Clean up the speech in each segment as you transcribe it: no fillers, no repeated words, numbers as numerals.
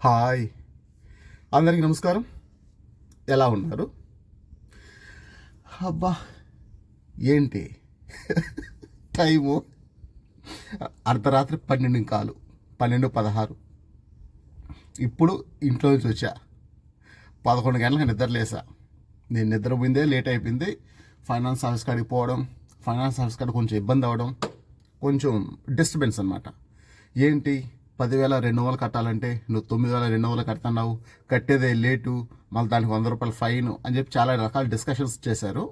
Hi, అందరికీ నమస్కారం. ఎలా ఉన్నారు? అబ్బా, ఏంటి టైము అర్ధరాత్రి 12:16. ఇప్పుడు ఇంట్లో నుంచి వచ్చా. 11 గంటలకు నిద్రలేసా. నేను నిద్రపోయిందే లేట్ అయిపోయింది. ఫైనాన్స్ ఆఫీస్ కాడికి పోవడం, ఫైనాన్స్ ఆఫీస్ కాడ కొంచెం ఇబ్బంది అవ్వడం, కొంచెం డిస్టర్బెన్స్ అనమాట. ఏంటి 10,200 కట్టాలంటే నువ్వు 9,200 కడుతున్నావు, కట్టేదే లేటు, మళ్ళీ దానికి 100 రూపాయలు ఫైన్ అని చెప్పి చాలా రకాల డిస్కషన్స్ చేశారు.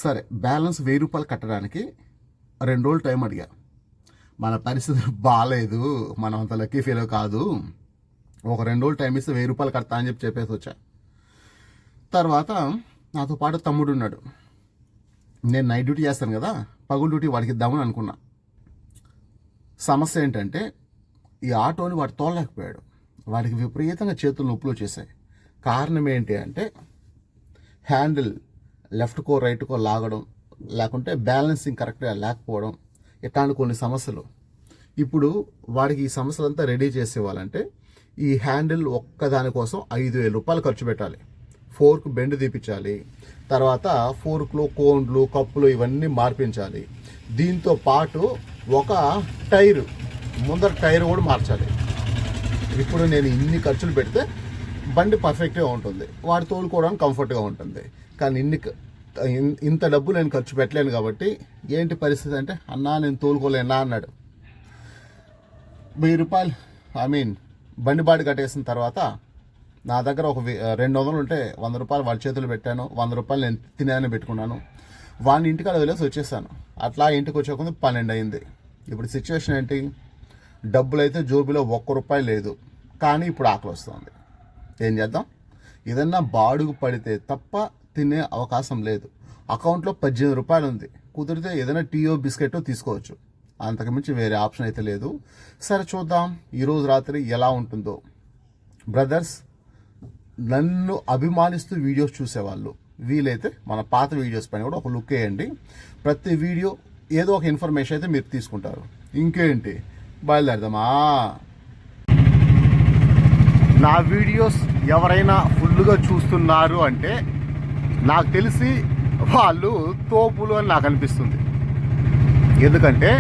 సరే, బ్యాలెన్స్ 1000 రూపాయలు కట్టడానికి 2 రోజులు టైం అడిగా. మన పరిస్థితి బాగాలేదు, మనం అంత లక్కీ ఫీల్ కాదు, ఒక 2 రోజులు టైం ఇస్తే 1000 రూపాయలు కడతా అని చెప్పేసి వచ్చా. తర్వాత నాతో పాటు తమ్ముడు ఉన్నాడు. నేను నైట్ డ్యూటీ చేస్తాను కదా, పగులు డ్యూటీ వాడికి ఇద్దామని అనుకున్నా. సమస్య ఏంటంటే ఈ ఆటోని వాడు తోలలేకపోయాడు. వాడికి విపరీతంగా చేతులు నొప్పులు వచ్చేసాయి. కారణం ఏంటి అంటే హ్యాండిల్ లెఫ్ట్కో రైట్కో లాగడం, లేకుంటే బ్యాలెన్సింగ్ కరెక్ట్గా లేకపోవడం, ఇట్లాంటి కొన్ని సమస్యలు. ఇప్పుడు వాడికి ఈ సమస్యలంతా రెడీ చేసేవాళ్ళంటే ఈ హ్యాండిల్ ఒక్కదానికోసం 5,000 రూపాయలు ఖర్చు పెట్టాలి. ఫోర్క్ బెండ్ తీపించాలి, తర్వాత ఫోర్క్లు కోన్లు కప్పులు ఇవన్నీ మార్పించాలి. దీంతో పాటు ఒక టైరు, ముందర టైర్ కూడా మార్చాలి. ఇప్పుడు నేను ఇన్ని ఖర్చులు పెడితే బండి పర్ఫెక్ట్గా ఉంటుంది, వాడు తోలుకోవడానికి కంఫర్ట్గా ఉంటుంది. కానీ ఇంత డబ్బు నేను ఖర్చు పెట్టలేను. కాబట్టి ఏంటి పరిస్థితి అంటే, అన్నా నేను తోలుకోలేనా అన్నాడు. 1000 రూపాయలు బండి బాడి కట్టేసిన తర్వాత నా దగ్గర ఒక 200 ఉంటే 100 రూపాయలు వాళ్ళ చేతులు పెట్టాను, 100 రూపాయలు నేను తినేదని పెట్టుకున్నాను. వాడిని ఇంటికాడ వదిలేసి వచ్చేసాను. అట్లా ఇంటికి వచ్చేకుంది 12 అయింది. ఇప్పుడు సిచ్యువేషన్ ఏంటి, డబ్బులు అయితే జోబులో 1 రూపాయి లేదు, కానీ ఇప్పుడు ఆకలి వస్తుంది. ఏం చేద్దాం? ఏదన్నా బాడుగు పడితే తప్ప తినే అవకాశం లేదు. అకౌంట్లో 18 రూపాయలు ఉంది. కుదిరితే ఏదైనా టీయో బిస్కెట్టో తీసుకోవచ్చు, అంతకుమించి వేరే ఆప్షన్ అయితే లేదు. సరే చూద్దాం ఈరోజు రాత్రి ఎలా ఉంటుందో. బ్రదర్స్, నన్ను అభిమానిస్తూ వీడియోస్ చూసేవాళ్ళు వీలైతే మన పాత వీడియోస్ పైన కూడా ఒక లుక్ వేయండి. ప్రతి వీడియో ఏదో ఒక ఇన్ఫర్మేషన్ అయితే మీరు తీసుకుంటారు. ఇంకేంటి, బయలుదేరదామా? నా వీడియోస్ ఎవరైనా ఫుల్గా చూస్తున్నారు అంటే నాకు తెలిసి వాళ్ళు తోపులు అని నాకు అనిపిస్తుంది. ఎందుకంటే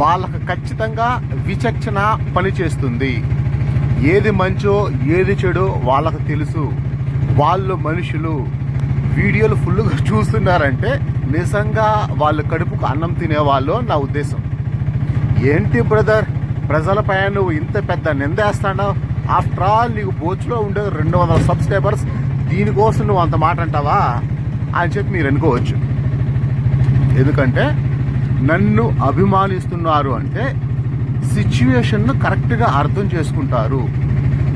వాళ్ళకు ఖచ్చితంగా విచక్షణ పనిచేస్తుంది. ఏది మంచో ఏది చెడో వాళ్ళకు తెలుసు. వాళ్ళు మనుషులు. వీడియోలు ఫుల్గా చూస్తున్నారంటే నిజంగా వాళ్ళు కడుపుకు అన్నం తినేవాళ్ళు నా ఉద్దేశం. ఏంటి బ్రదర్, ప్రజలపై నువ్వు ఇంత పెద్ద నిందేస్తాడు? ఆఫ్టర్ ఆల్ నీకు బోచ్లో ఉండే 200 సబ్స్క్రైబర్స్, దీనికోసం నువ్వు అంత మాట అంటావా అని చెప్పి మీరు అనుకోవచ్చు. ఎందుకంటే నన్ను అభిమానిస్తున్నారు అంటే సిచ్యువేషన్ను కరెక్ట్గా అర్థం చేసుకుంటారు.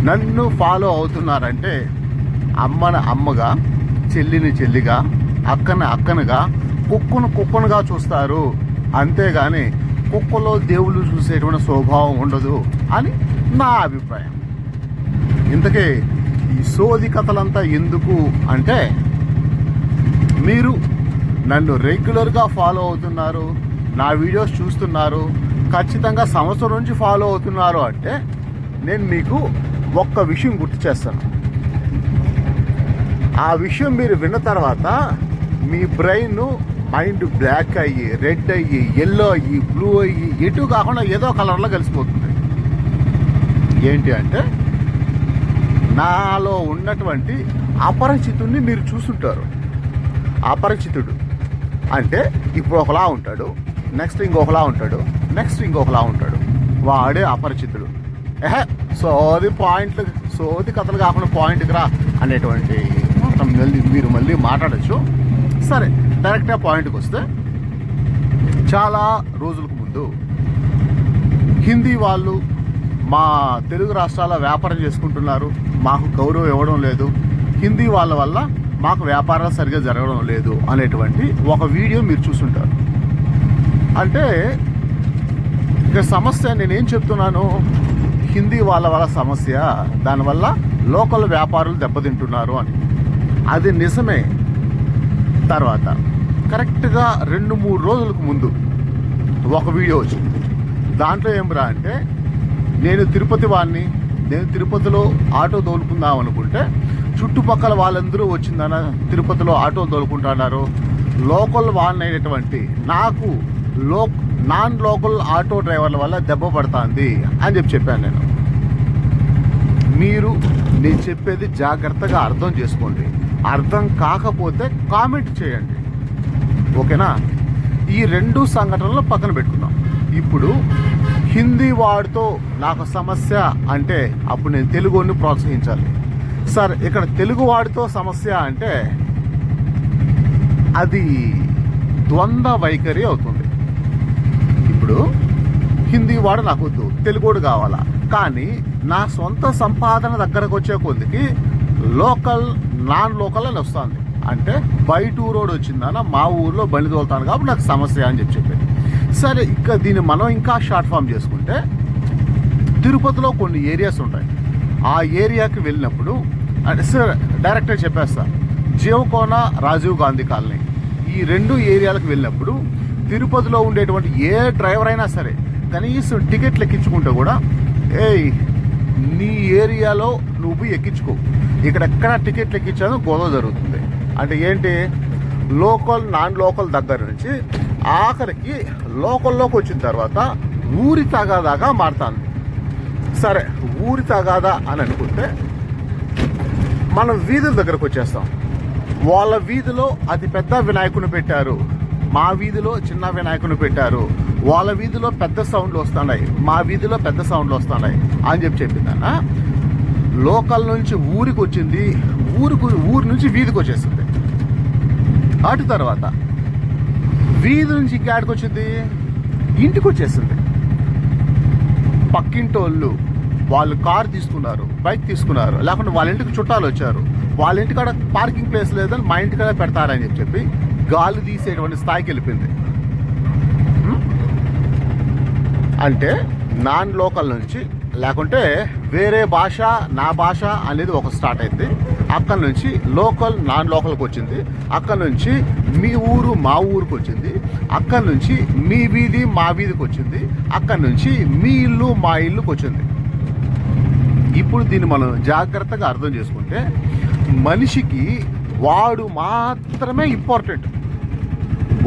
నన్ను ఫాలో అవుతున్నారంటే అమ్మను అమ్మగా, చెల్లిని చెల్లిగా, అక్కనుగా, కుక్కనుగా చూస్తారు. అంతేగాని కుక్కలో దేవుళ్ళు చూసేటువంటి స్వభావం ఉండదు అని నా అభిప్రాయం. ఇంతకీ ఈ సోది కథలంతా ఎందుకు అంటే, మీరు నన్ను రెగ్యులర్గా ఫాలో అవుతున్నారు, నా వీడియోస్ చూస్తున్నారు, ఖచ్చితంగా సంవత్సరం నుంచి ఫాలో అవుతున్నారు అంటే నేను మీకు ఒక్క విషయం గుర్తు చేస్తాను. ఆ విషయం మీరు విన్న తర్వాత మీ బ్రెయిన్ మైండ్ బ్లాక్ అయ్యి, రెడ్ అయ్యి, ఎల్లో అయ్యి, బ్లూ అయ్యి, ఎటు కాకుండా ఏదో కలర్లో కలిసిపోతుంది. ఏంటి అంటే, నాలో ఉన్నటువంటి అపరిచితుడిని మీరు చూసుంటారు. అపరిచితుడు అంటే ఇప్పుడు ఒకలా ఉంటాడు, నెక్స్ట్ ఇంకొకలా ఉంటాడు, నెక్స్ట్ ఇంకొకలా ఉంటాడు. వాడే అపరిచితుడు. సోది కథలు కాకుండా పాయింట్కి రా అనేటువంటి మీరు మళ్ళీ మాట్లాడచ్చు. సరే, డైరెక్ట్గా పాయింట్కి వస్తే, చాలా రోజులకు ముందు హిందీ వాళ్ళు మా తెలుగు రాష్ట్రాల్లో వ్యాపారం చేసుకుంటున్నారు, మాకు గౌరవం ఇవ్వడం లేదు, హిందీ వాళ్ళ వల్ల మాకు వ్యాపారాలు సరిగ్గా జరగడం లేదు అనేటువంటి ఒక వీడియో మీరు చూస్తుంటారు. అంటే ఇక సమస్య నేనేం చెప్తున్నాను, హిందీ వాళ్ళ వల్ల సమస్య, దానివల్ల లోకల్ వ్యాపారులు దెబ్బతింటున్నారు అని. అది నిజమే. తర్వాత కరెక్ట్గా 2-3 రోజులకు ముందు ఒక వీడియో వచ్చింది. దాంట్లో ఏం రా అంటే, నేను తిరుపతి వాడిని, నేను తిరుపతిలో ఆటో తోలుకుందాం అనుకుంటే చుట్టుపక్కల వాళ్ళందరూ వచ్చిందన్న తిరుపతిలో ఆటో తోలుకుంటున్నారు. లోకల్ వాళ్ళైనటువంటి నాకు నాన్ లోకల్ ఆటో డ్రైవర్ల వల్ల దెబ్బ పడుతుంది అని చెప్పాను నేను. మీరు నేను చెప్పేది జాగ్రత్తగా అర్థం చేసుకోండి. అర్థం కాకపోతే కామెంట్ చేయండి, ఓకేనా? ఈ 2 సంఘటనలు పక్కన పెట్టుకుందాం. ఇప్పుడు హిందీ వాడితో నాకు సమస్య అంటే అప్పుడు నేను తెలుగుని ప్రోత్సహించాలి. సార్ ఇక్కడ తెలుగు వాడితో సమస్య అంటే అది ద్వంద్వ వైఖరి అవుతుంది. ఇప్పుడు హిందీ వాడు నాకు వద్దు, తెలుగుడు కావాలా, కానీ నా సొంత సంపాదన దగ్గరకు వచ్చే కొద్దికి లోకల్ నాన్ లోకల్ అని వస్తుంది. అంటే బయట ఊరోడు వచ్చిందన్న మా ఊర్లో బండి తోలుతాను కాబట్టి నాకు సమస్య అని చెప్పారు. సరే, ఇక దీన్ని మనం ఇంకా షార్ట్ ఫామ్ చేసుకుంటే తిరుపతిలో కొన్ని ఏరియాస్ ఉంటాయి. ఆ ఏరియాకి వెళ్ళినప్పుడు అంటే సార్ డైరెక్ట్గా చెప్పేస్తా, జీవకోన రాజీవ్ గాంధీ కాలనీ ఈ 2 ఏరియాలకు వెళ్ళినప్పుడు తిరుపతిలో ఉండేటువంటి ఏ డ్రైవర్ అయినా సరే కనీసం టికెట్లు ఎక్కించుకుంటే కూడా నీ ఏరియాలో నువ్వు ఎక్కించుకో, ఇక్కడెక్కడ టికెట్లు ఎక్కించాను గొడవ జరుగుతుంది. అంటే ఏంటి, లోకల్ నాన్ లోకల్ దగ్గర నుంచి ఆఖరికి లోకల్లోకి వచ్చిన తర్వాత ఊరి తగాదాగా మారుతుంది. సరే, ఊరి తగాదా అని అనుకుంటే మనం వీధుల దగ్గరకు వచ్చేస్తాం. వాళ్ళ వీధిలో అతి పెద్ద వినాయకుని పెట్టారు, మా వీధిలో చిన్న వినాయకుని పెట్టారు, వాళ్ళ వీధిలో పెద్ద సౌండ్లు వస్తున్నాయి, మా వీధిలో పెద్ద సౌండ్లు వస్తున్నాయి అని చెప్పిందన్న. లోకల్ నుంచి ఊరికి వచ్చింది, ఊరి నుంచి వీధికి వచ్చేసింది. అటు తర్వాత వీధి నుంచి ఇంకాడికి వచ్చింది, ఇంటికి వచ్చేసింది. పక్కింటోళ్ళు వాళ్ళు కారు తీసుకున్నారు, బైక్ తీసుకున్నారు, లేకుంటే వాళ్ళ ఇంటికి చుట్టాలు వచ్చారు, వాళ్ళ ఇంటికాడ పార్కింగ్ ప్లేస్ లేదని మా ఇంటికాడ పెడతారని చెప్పి గాలి తీసేటువంటి స్థాయికి వెళ్ళిపోయింది. అంటే నాన్ లోకల్ నుంచి లేకుంటే వేరే భాష నా భాష అనేది ఒక స్టార్ట్ అయింది. అక్కడి నుంచి లోకల్ నాన్ లోకల్కి వచ్చింది, అక్కడి నుంచి మీ ఊరు మా ఊరికి వచ్చింది, అక్కడి నుంచి మీ వీధి మా వీధికి వచ్చింది, అక్కడి నుంచి మీ ఇల్లు మా ఇల్లుకి వచ్చింది. ఇప్పుడు దీన్ని మనం జాగ్రత్తగా అర్థం చేసుకుంటే మనిషికి వాడు మాత్రమే ఇంపార్టెంట్,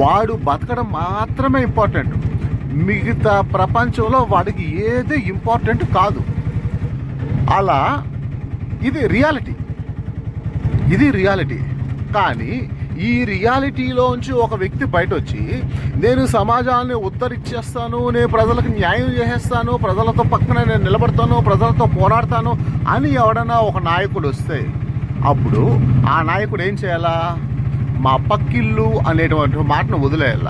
వాడు బతకడం మాత్రమే ఇంపార్టెంట్, మిగతా ప్రపంచంలో వాడికి ఏది ఇంపార్టెంట్ కాదు. అలా ఇది రియాలిటీ. కానీ ఈ రియాలిటీలోంచి ఒక వ్యక్తి బయట వచ్చి నేను సమాజాన్ని ఉద్ధరించేస్తాను, నేను ప్రజలకు న్యాయం చేసేస్తాను, ప్రజలతో పక్కన నేను నిలబడతాను, ప్రజలతో పోరాడతాను అని ఎవడన్నా ఒక నాయకుడు వస్తే అప్పుడు ఆ నాయకుడు ఏం చేయాలా? మా పక్కిల్లు అనేటువంటి మాటను వదిలేయాల,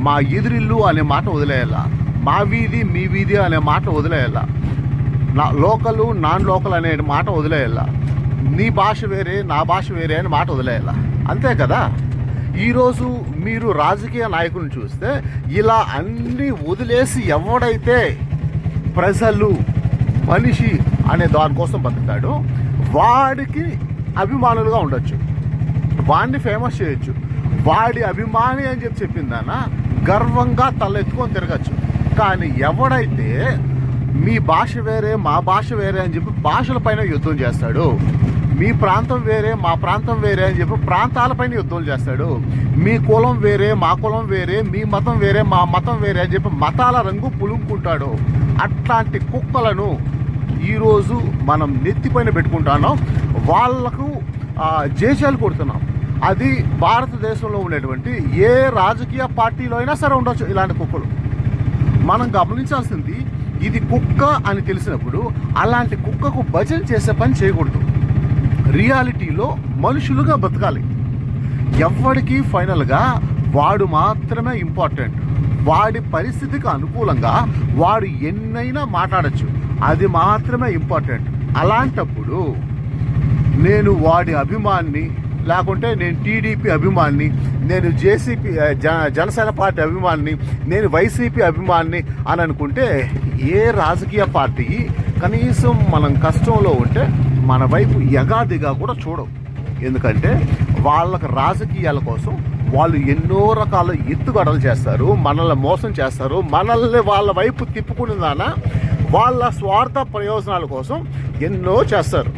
మా ఎదురిల్లు అనే మాట వదిలేయాల, మా వీధి మీ వీధి అనే మాట వదిలేయాల, లోకలు నాన్ లోకల్ అనే మాట వదిలేయాల, నీ భాష వేరే నా భాష వేరే అని మాట వదిలేయాల. అంతే కదా. ఈరోజు మీరు రాజకీయ నాయకులను చూస్తే ఇలా అన్నీ వదిలేసి ఎవడైతే ప్రజలు మనిషి అనే దానికోసం బతుకుతాడో వాడికి అభిమానులుగా ఉండొచ్చు, వాడిని ఫేమస్ చేయొచ్చు, వాడి అభిమాని అని చెప్పిందానా గర్వంగా తలెత్తుకొని తిరగచ్చు. కానీ ఎవడైతే మీ భాష వేరే మా భాష వేరే అని చెప్పి భాషలపైన యుద్ధం చేస్తాడు, మీ ప్రాంతం వేరే మా ప్రాంతం వేరే అని చెప్పి ప్రాంతాలపైన యుద్ధం చేస్తాడు, మీ కులం వేరే మా కులం వేరే, మీ మతం వేరే మా మతం వేరే అని చెప్పి మతాల రంగు పులుముకుంటాడు, అట్లాంటి కుక్కలను ఈరోజు మనం నెత్తిపైన పెట్టుకుంటాను, వాళ్లకు జేజేలు కొడుతున్నాం. అది భారతదేశంలో ఉండేటువంటి ఏ రాజకీయ పార్టీలో అయినా సరే ఉండొచ్చు ఇలాంటి కుక్కలు. మనం గమనించాల్సింది ఇది కుక్క అని తెలిసినప్పుడు అలాంటి కుక్కకు భజన చేసే పని చేయకూడదు. రియాలిటీలో మనుషులుగా బతకాలి. ఎవరికి ఫైనల్గా వాడు మాత్రమే ఇంపార్టెంట్, వాడి పరిస్థితికి అనుకూలంగా వాడు ఎన్నైనా మాట్లాడచ్చు, అది మాత్రమే ఇంపార్టెంట్. అలాంటప్పుడు నేను వాడి అభిమాన్ని, లేకుంటే నేను టీడీపీ అభిమాన్ని, నేను జనసేన పార్టీ అభిమాన్ని, నేను వైసీపీ అభిమాన్ని అని అనుకుంటే ఏ రాజకీయ పార్టీ కనీసం మనం కష్టంలో ఉంటే మన వైపు ఎగాదిగా కూడా చూడవు. ఎందుకంటే వాళ్ళకి రాజకీయాల కోసం వాళ్ళు ఎన్నో రకాల ఎత్తుగడలు చేస్తారు, మనల్ని మోసం చేస్తారు, మనల్ని వాళ్ళ వైపు తిప్పుకునేదానా వాళ్ళ స్వార్థ ప్రయోజనాల కోసం ఎన్నో చేస్తారు.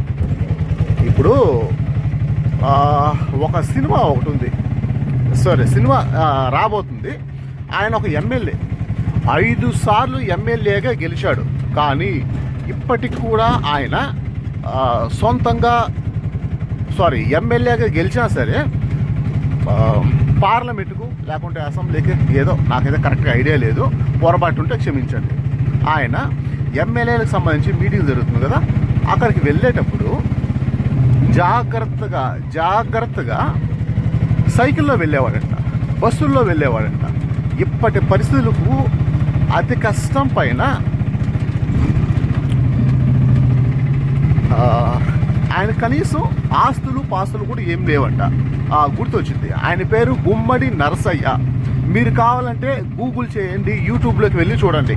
ఇప్పుడు ఒక సినిమా ఒకటి ఉంది, సినిమా రాబోతుంది. ఆయన ఒక ఎమ్మెల్యే, 5 సార్లు ఎమ్మెల్యేగా గెలిచాడు. కానీ ఇప్పటికి కూడా ఆయన సొంతంగా ఎమ్మెల్యేగా గెలిచినా సరే పార్లమెంటుకు లేకుంటే అసెంబ్లీకి, ఏదో నాకైతే కరెక్ట్గా ఐడియా లేదు, పొరపాటు ఉంటే క్షమించండి, ఆయన ఎమ్మెల్యేలకు సంబంధించి మీటింగ్ జరుగుతుంది కదా, అక్కడికి వెళ్ళేటప్పుడు జాగ్రత్తగా సైకిల్లో వెళ్ళేవాడంట, బస్సుల్లో వెళ్ళేవాడంట. ఇప్పటి పరిస్థితులకు అతి కష్టం పైన ఆయన కనీసం ఆస్తులు పాస్తులు కూడా ఏం లేవంట. గుర్తొచ్చింది, ఆయన పేరు గుమ్మడి నరసయ్య. మీరు కావాలంటే గూగుల్ చేయండి, యూట్యూబ్లోకి వెళ్ళి చూడండి.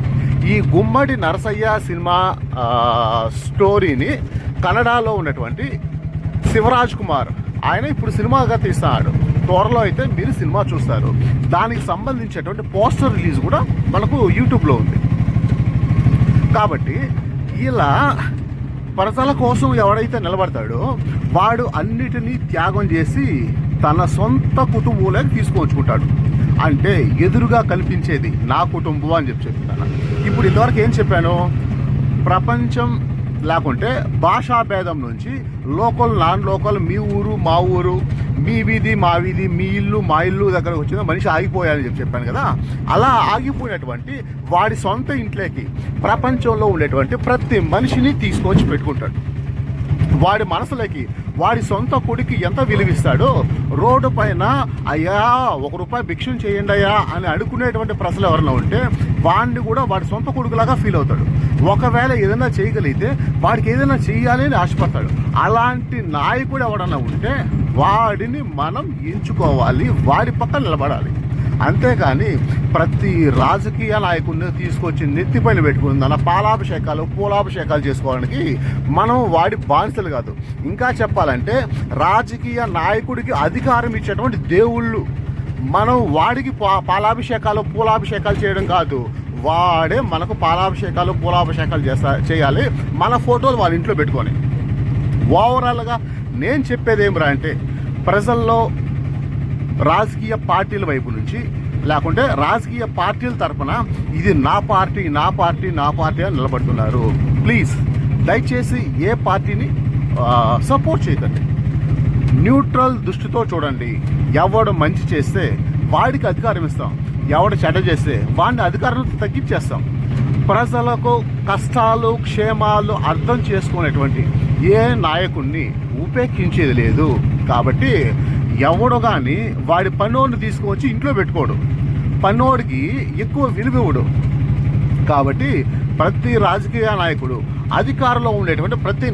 ఈ గుమ్మడి నరసయ్య సినిమా స్టోరీని కన్నడలో ఉన్నటువంటి శివరాజ్ కుమార్ ఆయన ఇప్పుడు సినిమాగా తీస్తున్నాడు. త్వరలో అయితే మీరు సినిమా చూస్తారు. దానికి సంబంధించినటువంటి పోస్టర్ రిలీజ్ కూడా మనకు యూట్యూబ్లో ఉంది. కాబట్టి ఇలా ప్రజల కోసం ఎవడైతే నిలబడతాడో వాడు అన్నిటినీ త్యాగం చేసి తన సొంత కుటుంబంలోకి తీసుకొచ్చుకుంటాడు. అంటే ఎదురుగా కనిపించేది నా కుటుంబం అని చెప్తున్నాను. ఇప్పుడు ఇంతవరకు ఏం చెప్పాను? ప్రపంచం లేకుంటే భాషా భేదం నుంచి లోకల్ నాన్ లోకల్, మీ ఊరు మా ఊరు, మీ వీధి మా వీధి, మీ ఇల్లు మా ఇల్లు దగ్గర వచ్చిన మనిషి ఆగిపోయాలని చెప్పాను కదా. అలా ఆగిపోయినటువంటి వాడి సొంత ఇంట్లోకి ప్రపంచంలో ఉండేటువంటి ప్రతి మనిషిని తీసుకొచ్చి పెట్టుకుంటాడు. వాడి మనసులకి వాడి సొంత కొడుకు ఎంత విలువిస్తాడో రోడ్డు పైన అయ్యా 1 రూపాయి భిక్షం చేయండి అయ్యా అని అడుకునేటువంటి ప్రజలు ఎవరైనా ఉంటే వాడిని కూడా వాడి సొంత కొడుకులాగా ఫీల్ అవుతాడు. ఒకవేళ ఏదైనా చేయగలిగితే వాడికి ఏదైనా చేయాలి అని ఆశపడతాడు. అలాంటి నాయకుడు ఎవడన్నా ఉంటే వాడిని మనం ఎంచుకోవాలి, వాడి పక్కన నిలబడాలి. అంతేకాని ప్రతి రాజకీయ నాయకుడిని తీసుకొచ్చి నెత్తిపైన పెట్టుకుని తన పాలాభిషేకాలు పూలాభిషేకాలు చేసుకోవడానికి మనం వాడి బానిసలు కాదు. ఇంకా చెప్పాలంటే రాజకీయ నాయకుడికి అధికారం ఇచ్చేటువంటి దేవుళ్ళు. మనం వాడికి పాలాభిషేకాలు పూలాభిషేకాలు చేయడం కాదు, వాడే మనకు పాలాభిషేకాలు పూలాభిషేకాలు చేయాలి. మన ఫోటోలు వాళ్ళ ఇంట్లో పెట్టుకొని. ఓవరాల్గా నేను చెప్పేది ఏమిరా అంటే, ప్రజల్లో రాజకీయ పార్టీల వైపు నుంచి లేకుంటే రాజకీయ పార్టీల తరఫున ఇది నా పార్టీ అని నిలబడుతున్నారు. ప్లీజ్ దయచేసి ఏ పార్టీని సపోర్ట్ చేయకండి. న్యూట్రల్ దృష్టితో చూడండి. ఎవడు మంచి చేస్తే వాడికి అధికారం ఇస్తాం, ఎవడు చెడ్డ చేస్తే వాడిని అధికారం తగ్గించేస్తాం. ప్రజలకు కష్టాలు క్షేమాలు అర్థం చేసుకునేటువంటి ఏ నాయకుడిని ఉపేక్షించేది లేదు. కాబట్టి ఎవడు కానీ వాడి పన్నోడిని తీసుకువచ్చి ఇంట్లో పెట్టుకోడు, పన్నోడికి ఎక్కువ విలువివ్వడు. కాబట్టి ప్రతి రాజకీయ నాయకుడు, అధికారంలో ఉండేటువంటి ప్రతి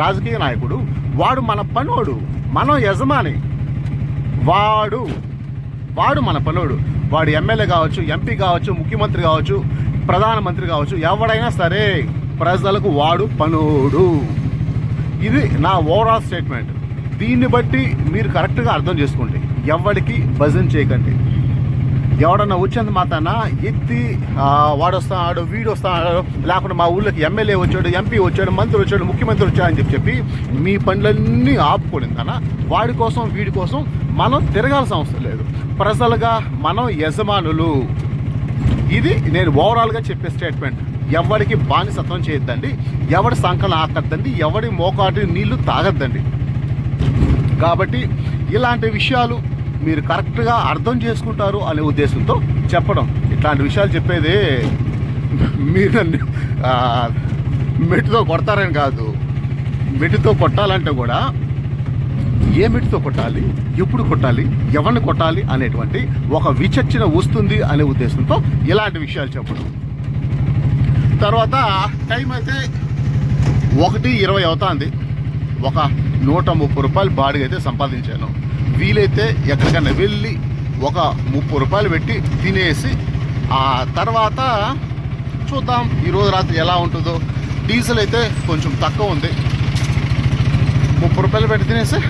రాజకీయ నాయకుడు వాడు మన పనోడు, మనం యజమాని, వాడు మన పనోడు. వాడు ఎమ్మెల్యే కావచ్చు, ఎంపీ కావచ్చు, ముఖ్యమంత్రి కావచ్చు, ప్రధానమంత్రి కావచ్చు, ఎవడైనా సరే ప్రజలకు వాడు పనోడు. ఇది నా ఓవరాల్ స్టేట్మెంట్. దీన్ని బట్టి మీరు కరెక్ట్గా అర్థం చేసుకోండి. ఎవరికి భజన చేయకండి. ఎవడన్నా వచ్చేంత మాత్రాన ఎత్తి వాడొస్తాడు, వీడు వస్తాడు, లేకుండా మా ఊళ్ళోకి ఎమ్మెల్యే వచ్చాడు, ఎంపీ వచ్చాడు, మంత్రి వచ్చాడు, ముఖ్యమంత్రి వచ్చాడు అని చెప్పి మీ పనులన్నీ ఆపుకొని వాడి కోసం వీడి కోసం మనం తిరగాల్సిన అవసరం లేదు. ప్రజలుగా మనం యజమానులు. ఇది నేను ఓవరాల్గా చెప్పే స్టేట్మెంట్. ఎవరికి బానిసత్వం చేయొద్దండి, ఎవడి సంకలం ఆకద్దండి, ఎవడి మోకాటి నీళ్లు తాగద్దండి. కాబట్టి ఇలాంటి విషయాలు మీరు కరెక్ట్గా అర్థం చేసుకుంటారు అనే ఉద్దేశంతో చెప్పడం. ఇట్లాంటి విషయాలు చెప్పేది మీరు నన్ను మెట్టుతో కొడతారని కాదు. మెట్టుతో కొట్టాలంటే కూడా ఏ మెట్టుతో కొట్టాలి, ఎప్పుడు కొట్టాలి, ఎవరిని కొట్టాలి అనేటువంటి ఒక విచక్షణ వస్తుంది అనే ఉద్దేశంతో ఇలాంటి విషయాలు చెప్పడం. తర్వాత టైం అయితే 1:20 అవుతుంది. ఒక 130 రూపాయలు బాడిగ అయితే సంపాదించాను. వీలైతే ఎక్కడికైనా వెళ్ళి ఒక 30 రూపాయలు పెట్టి తినేసి ఆ తర్వాత చూద్దాం ఈరోజు రాత్రి ఎలా ఉంటుందో. డీజిల్ అయితే కొంచెం తక్కువ ఉంది. 30 రూపాయలు పెట్టి తినేసి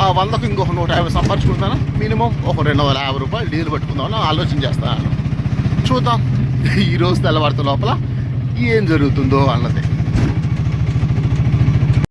ఆ 100కు ఇంకొక 150 సంపాదించుకుంటాను. మినిమం ఒక 250 రూపాయలు డీజిల్ పెట్టుకుందామని ఆలోచన చేస్తాను. చూద్దాం ఈరోజు తెల్లవారితో లోపల ఏం జరుగుతుందో అన్నది.